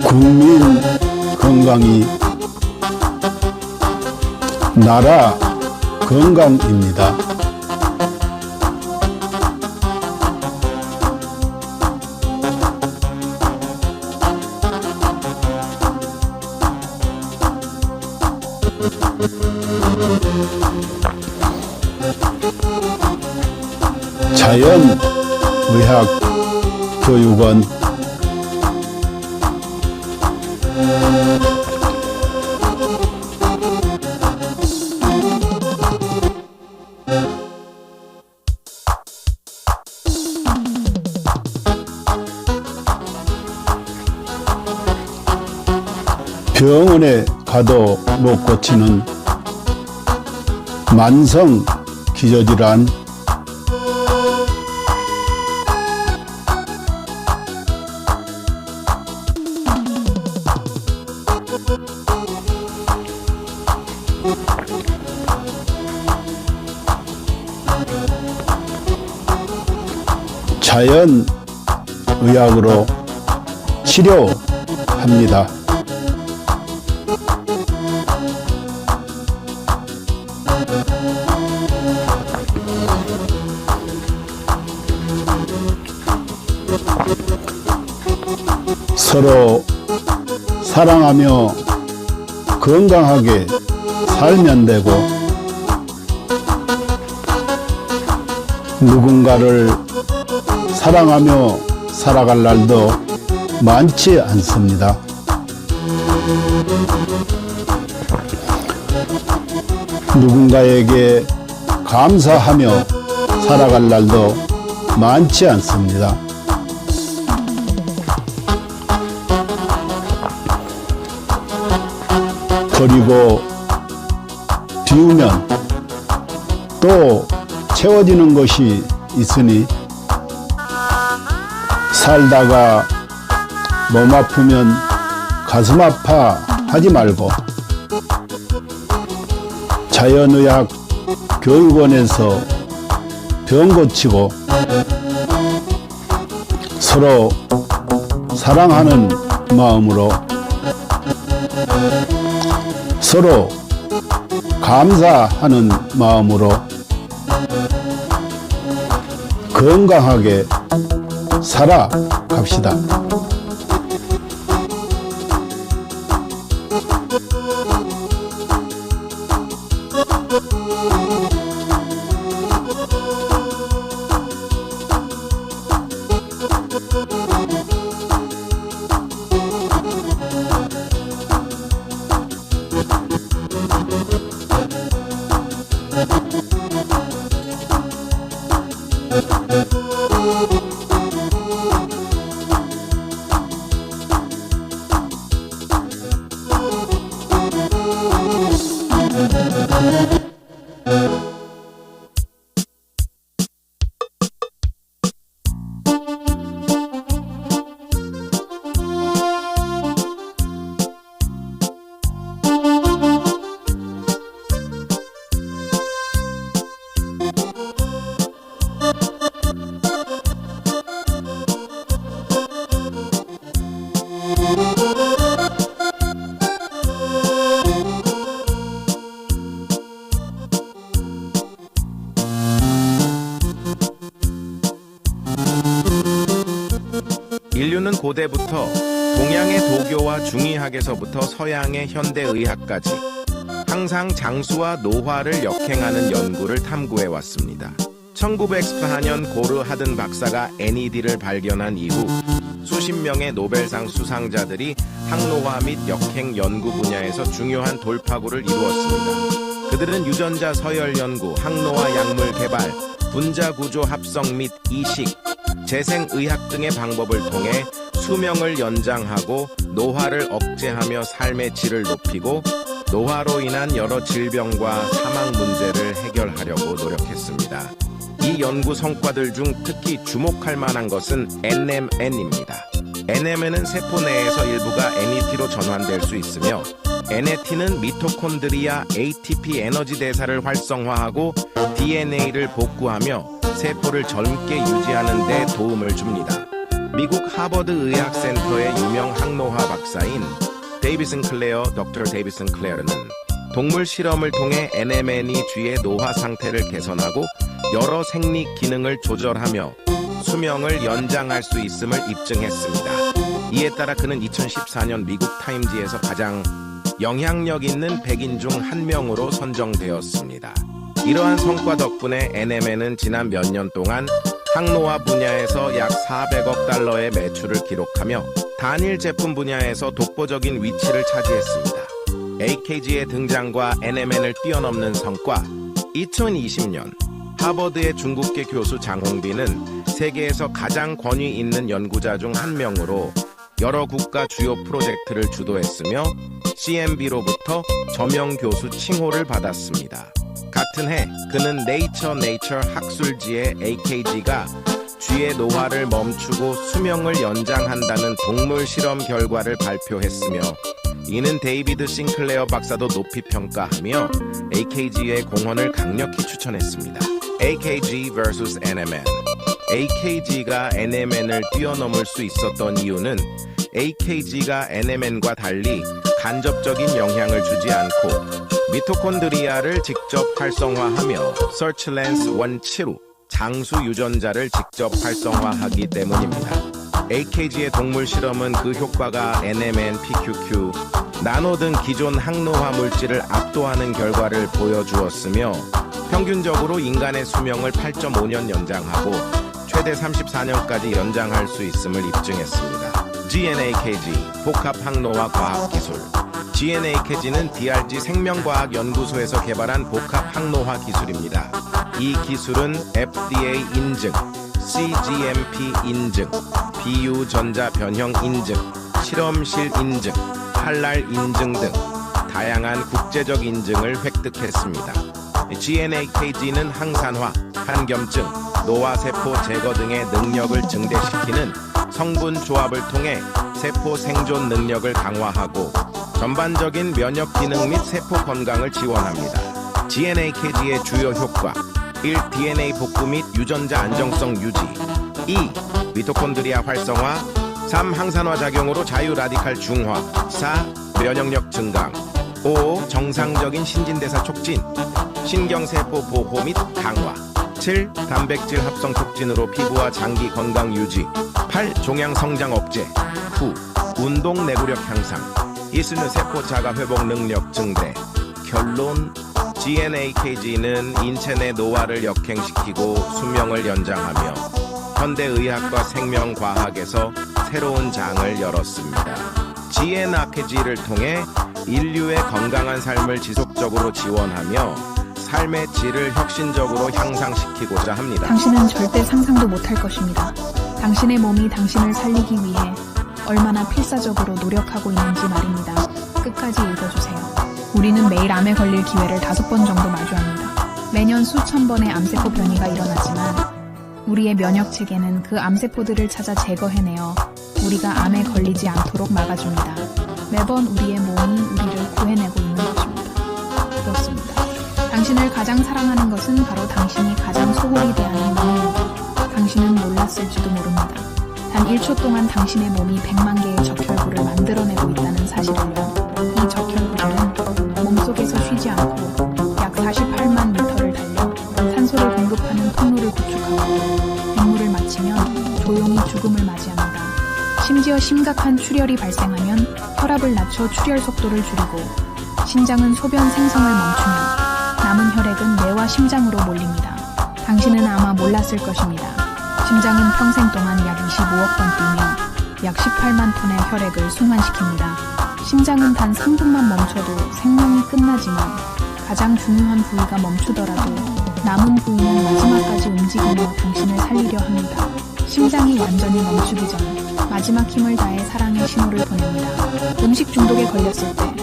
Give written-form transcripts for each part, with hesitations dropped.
국민 건강이 나라 건강입니다. 자연의학교육원 병원에 가도 못 고치는 만성 기저질환, 자연의학으로 치료합니다. 서로 사랑하며 건강하게 살면 되고, 누군가를 사랑하며 살아갈 날도 많지 않습니다. 누군가에게 감사하며 살아갈 날도 많지 않습니다. 그리고 비우면 또 채워지는 것이 있으니, 살다가 몸 아프면 가슴 아파 하지 말고 자연의학 교육원에서 병 고치고 서로 사랑하는 마음으로, 서로 감사하는 마음으로 건강하게 살아갑시다. 인류는 고대부터 동양의 도교와 중의학에서부터 서양의 현대의학까지 항상 장수와 노화를 역행하는 연구를 탐구해 왔습니다. 1914년 고르 하든 박사가 NED를 발견한 이후 수십 명의 노벨상 수상자들이 항노화 및 역행 연구 분야에서 중요한 돌파구를 이루었습니다. 그들은 유전자 서열 연구, 항노화 약물 개발, 분자 구조 합성 및 이식, 재생의학 등의 방법을 통해 수명을 연장하고 노화를 억제하며 삶의 질을 높이고 노화로 인한 여러 질병과 사망 문제를 해결하려고 노력했습니다. 이 연구 성과들 중 특히 주목할 만한 것은 NMN입니다. NMN은 세포 내에서 일부가 NET로 전환될 수 있으며, NAT는 미토콘드리아 ATP 에너지 대사를 활성화하고 DNA를 복구하며 세포를 젊게 유지하는 데 도움을 줍니다. 미국 하버드 의학센터의 유명 항노화 박사인 데이비슨 클레어, 덕터 데이비슨 클레어는 동물 실험을 통해 NMN이 쥐의 노화 상태를 개선하고 여러 생리 기능을 조절하며 수명을 연장할 수 있음을 입증했습니다. 이에 따라 그는 2014년 미국 타임지에서 가장 영향력 있는 100인 중 한 명으로 선정되었습니다. 이러한 성과 덕분에 NMN은 지난 몇 년 동안 항노화 분야에서 약 400억 달러의 매출을 기록하며 단일 제품 분야에서 독보적인 위치를 차지했습니다. AKG의 등장과 NMN을 뛰어넘는 성과. 2020년 하버드의 중국계 교수 장홍빈은 세계에서 가장 권위 있는 연구자 중 한 명으로 여러 국가 주요 프로젝트를 주도했으며 CMB로부터 저명 교수 칭호를 받았습니다. 같은 해 그는 네이처 학술지에 AKG가 쥐의 노화를 멈추고 수명을 연장한다는 동물 실험 결과를 발표했으며 이는 데이비드 싱클레어 박사도 높이 평가하며 AKG의 공헌을 강력히 추천했습니다. AKG vs NMN. AKG가 NMN을 뛰어넘을 수 있었던 이유는 AKG가 NMN과 달리 간접적인 영향을 주지 않고 미토콘드리아를 직접 활성화하며 서치랜스 원치루 장수 유전자를 직접 활성화하기 때문입니다. AKG의 동물 실험은 그 효과가 NMN, PQQ, 나노 등 기존 항노화 물질을 압도하는 결과를 보여주었으며 평균적으로 인간의 수명을 8.5년 연장하고 최대 34년까지 연장할 수 있음을 입증했습니다. GNAKG, 복합 항노화 과학기술. GNAKG는 DRG 생명과학연구소에서 개발한 복합 항노화 기술입니다. 이 기술은 FDA 인증, CGMP 인증, 비유전자 변형 인증, 실험실 인증, 할랄 인증 등 다양한 국제적 인증을 획득했습니다. GNAKG는 항산화, 한겸증, 노화세포 제거 등의 능력을 증대시키는 성분 조합을 통해 세포 생존 능력을 강화하고 전반적인 면역 기능 및 세포 건강을 지원합니다. GNAKG의 주요 효과 1. DNA 복구 및 유전자 안정성 유지 2. 미토콘드리아 활성화 3. 항산화 작용으로 자유 라디칼 중화 4. 면역력 증강 5. 정상적인 신진대사 촉진 신경세포 보호 및 강화 7. 단백질 합성 촉진으로 피부와 장기 건강 유지 8. 종양 성장 억제 9. 운동 내구력 향상 이스는 세포 자가 회복 능력 증대 결론 GNAKG는 인체 내 노화를 역행시키고 수명을 연장하며 현대의학과 생명과학에서 새로운 장을 열었습니다. GNAKG를 통해 인류의 건강한 삶을 지속적으로 지원하며 삶의 질을 혁신적으로 향상시키고자 합니다. 당신은 절대 상상도 못할 것입니다. 당신의 몸이 당신을 살리기 위해 얼마나 필사적으로 노력하고 있는지 말입니다. 끝까지 읽어주세요. 우리는 매일 암에 걸릴 기회를 5번 정도 마주합니다. 매년 수천 번의 암세포 변이가 일어나지만 우리의 면역체계는 그 암세포들을 찾아 제거해내어 우리가 암에 걸리지 않도록 막아줍니다. 매번 우리의 몸이 우리를 구해내고 있는 것입니다. 그렇습니다. 당신을 가장 사랑하는 것은 바로 당신이 가장 소홀히 대하는 몸입니다. 당신은 몰랐을지도 모릅니다. 단 1초 동안 당신의 몸이 100만 개의 적혈구를 만들어내고 있다는 사실을요. 이 적혈구들은 몸속에서 쉬지 않고 약 48만 미터를 달려 산소를 공급하는 통로를 구축하고 빗물을 마치면 조용히 죽음을 맞이합니다. 심지어 심각한 출혈이 발생하면 혈압을 낮춰 출혈 속도를 줄이고 심장은 소변 생성을 멈추며 남은 혈액은 뇌와 심장으로 몰립니다. 당신은 아마 몰랐을 것입니다. 심장은 평생 동안 약 25억 번 뛰며 약 18만 톤의 혈액을 순환시킵니다. 심장은 단 3분만 멈춰도 생명이 끝나지만 가장 중요한 부위가 멈추더라도 남은 부위는 마지막까지 움직이며 당신을 살리려 합니다. 심장이 완전히 멈추기 전 마지막 힘을 다해 사랑의 신호를 보냅니다. 음식 중독에 걸렸을 때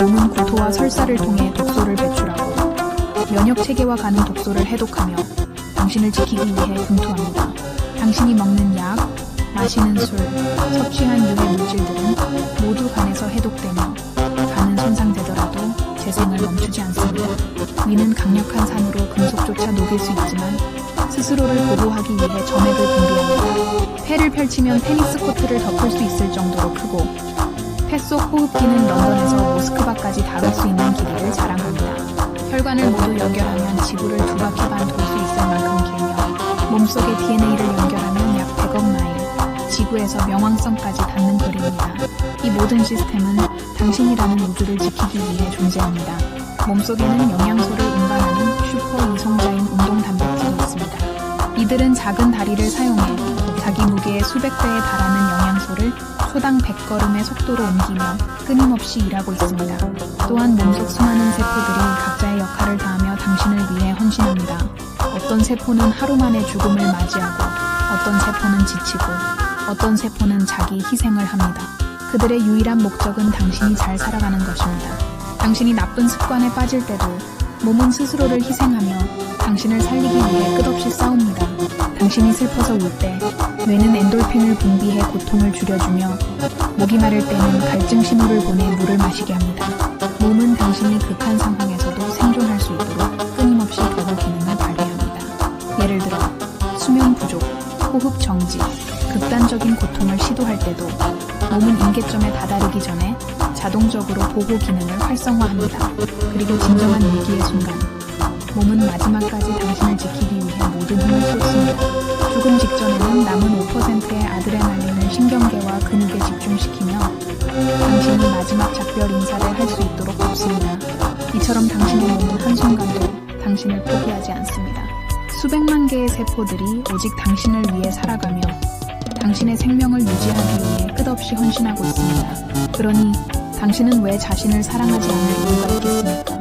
몸은 구토와 설사를 통해 독소를 배출하고 면역체계와 가는 독소를 해독하며 당신을 지키기 위해 분투합니다. 당신이 먹는 약, 마시는 술, 섭취한 유해 물질들은 모두 간에서 해독되며 간은 손상되더라도 재생을 멈추지 않습니다. 위는 강력한 산으로 금속조차 녹일 수 있지만 스스로를 보호하기 위해 점액을 분비합니다. 폐를 펼치면 테니스 코트를 덮을 수 있을 정도로 크고 폐 속 호흡기는 런던에서 모스크바까지 다룰 수 있는 길이를 자랑합니다. 혈관을 모두 연결하면 지구를 2바퀴 반 돌 수 있을 만큼 길며 몸속의 DNA를 연결하면 약 100억 마일, 지구에서 명왕성까지 닿는 거리입니다. 이 모든 시스템은 당신이라는 우주를 지키기 위해 존재합니다. 몸속에는 영양소를 운반하는 슈퍼 이송자인 운동 단백질이 있습니다. 이들은 작은 다리를 사용해 자기 무게의 수백 배에 달하는 영양소를 초당 100걸음의 속도로 옮기며 끊임없이 일하고 있습니다. 또한 몸속 수많은 세포들이 각자의 역할을 다하며 당신을 위해 헌신합니다. 어떤 세포는 하루 만에 죽음을 맞이하고 어떤 세포는 지치고 어떤 세포는 자기 희생을 합니다. 그들의 유일한 목적은 당신이 잘 살아가는 것입니다. 당신이 나쁜 습관에 빠질 때도 몸은 스스로를 희생하며 당신을 살리기 위해 끝없이 싸웁니다. 당신이 슬퍼서 울 때 뇌는 엔돌핀을 분비해 고통을 줄여주며 목이 마를 때는 갈증 신호를 보내 물을 마시게 합니다. 몸은 당신이 극한 상황에서도 생존할 수 있도록 끊임없이 거부 기능을 발휘합니다. 예를 들어 수면 부족, 호흡 정지, 극단적인 고통을 시도할 때도 몸은 임계점에 다다르기 전에 자동적으로 보호 기능을 활성화합니다. 그리고 진정한 위기의 순간 몸은 마지막까지 당신을 지키기 위해 모든 힘을 쏟습니다. 죽음 직전에는 남은 5%의 아드레날린을 신경계와 근육에 집중시키며 당신이 마지막 작별 인사를 할 수 있도록 돕습니다. 이처럼 당신의 몸은 한순간도 당신을 포기하지 않습니다. 수백만 개의 세포들이 오직 당신을 위해 살아가며 당신의 생명을 유지하기 위해 끝없이 헌신하고 있습니다. 그러니 당신은 왜 자신을 사랑하지 않을 이유가 있겠습니까?